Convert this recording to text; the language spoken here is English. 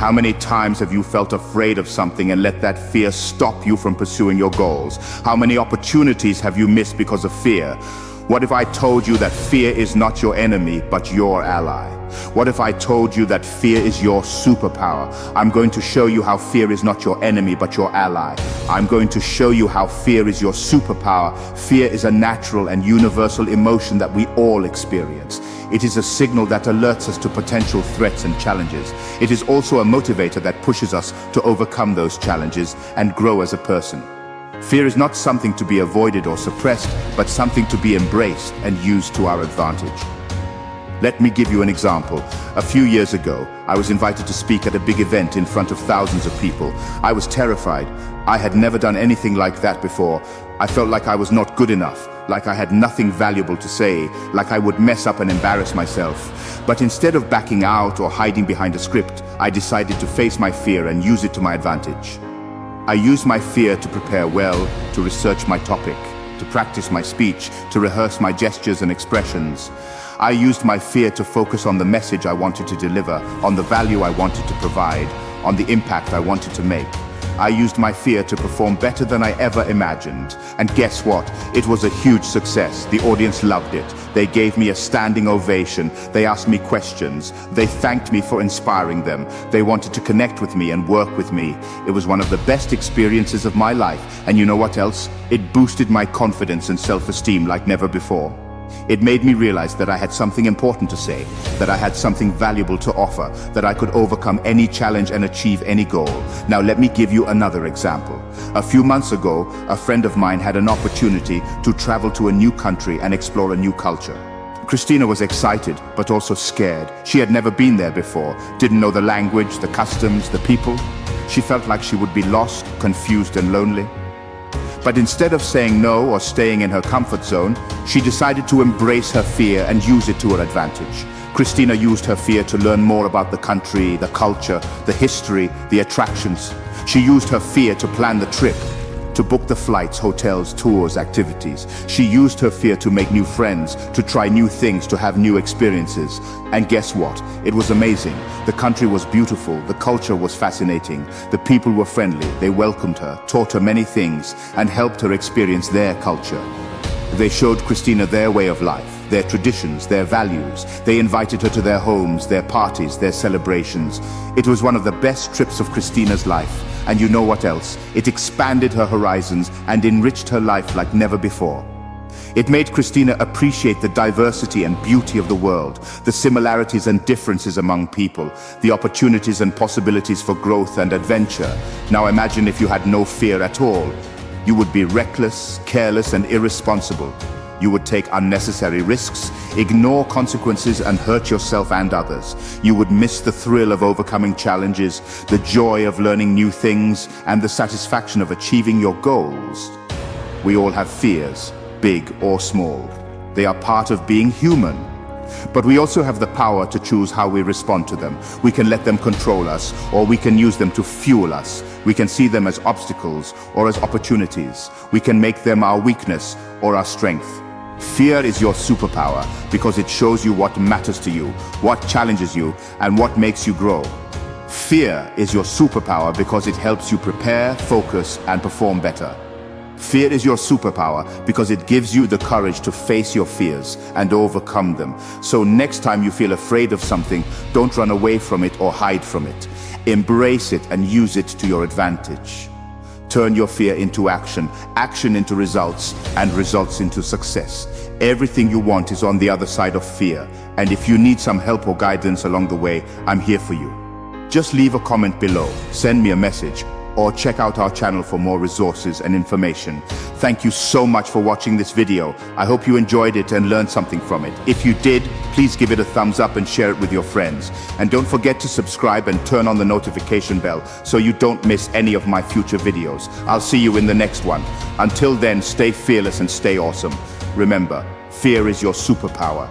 How many times have you felt afraid of something and let that fear stop you from pursuing your goals? How many opportunities have you missed because of fear? What if I told you that fear is not your enemy, but your ally? What if I told you that fear is your superpower? I'm going to show you how fear is not your enemy, but your ally. I'm going to show you how fear is your superpower. Fear is a natural and universal emotion that we all experience. It is a signal that alerts us to potential threats and challenges. It is also a motivator that pushes us to overcome those challenges and grow as a person. Fear is not something to be avoided or suppressed, but something to be embraced and used to our advantage. Let me give you an example. A few years ago, I was invited to speak at a big event in front of thousands of people. I was terrified. I had never done anything like that before. I felt like I was not good enough, like I had nothing valuable to say, like I would mess up and embarrass myself. But instead of backing out or hiding behind a script, I decided to face my fear and use it to my advantage. I used my fear to prepare well, to research my topic, to practice my speech, to rehearse my gestures and expressions. I used my fear to focus on the message I wanted to deliver, on the value I wanted to provide, on the impact I wanted to make. I used my fear to perform better than I ever imagined. And guess what? It was a huge success. The audience loved it. They gave me a standing ovation. They asked me questions. They thanked me for inspiring them. They wanted to connect with me and work with me. It was one of the best experiences of my life. And you know what else? It boosted my confidence and self-esteem like never before. It made me realize that I had something important to say, that I had something valuable to offer, that I could overcome any challenge and achieve any goal. Now let me give you another example. A few months ago, a friend of mine had an opportunity to travel to a new country and explore a new culture. Christina was excited, but also scared. She had never been there before, didn't know the language, the customs, the people. She felt like she would be lost, confused, and lonely. But instead of saying no or staying in her comfort zone, she decided to embrace her fear and use it to her advantage. Christina used her fear to learn more about the country, the culture, the history, the attractions. She used her fear to plan the trip, to book the flights, hotels, tours, activities. She used her fear to make new friends, to try new things, to have new experiences. And guess what? It was amazing. The country was beautiful, the culture was fascinating, the people were friendly, they welcomed her, taught her many things, and helped her experience their culture. They showed Christina their way of life, their traditions, their values. They invited her to their homes, their parties, their celebrations. It was one of the best trips of Christina's life. And you know what else? It expanded her horizons and enriched her life like never before. It made Christina appreciate the diversity and beauty of the world, the similarities and differences among people, the opportunities and possibilities for growth and adventure. Now imagine if you had no fear at all. You would be reckless, careless, and irresponsible. You would take unnecessary risks, ignore consequences, and hurt yourself and others. You would miss the thrill of overcoming challenges, the joy of learning new things, and the satisfaction of achieving your goals. We all have fears, big or small. They are part of being human. But we also have the power to choose how we respond to them. We can let them control us, or we can use them to fuel us. We can see them as obstacles or as opportunities. We can make them our weakness or our strength. Fear is your superpower because it shows you what matters to you, what challenges you, and what makes you grow. Fear is your superpower because it helps you prepare, focus, and perform better. Fear is your superpower because it gives you the courage to face your fears and overcome them. So next time you feel afraid of something, don't run away from it or hide from it. Embrace it and use it to your advantage. Turn your fear into action, action into results, and results into success. Everything you want is on the other side of fear. And if you need some help or guidance along the way, I'm here for you. Just leave a comment below, send me a message, or check out our channel for more resources and information. Thank you so much for watching this video. I hope you enjoyed it and learned something from it. If you did, please give it a thumbs up and share it with your friends. And don't forget to subscribe and turn on the notification bell so you don't miss any of my future videos. I'll see you in the next one. Until then, stay fearless and stay awesome. Remember, fear is your superpower.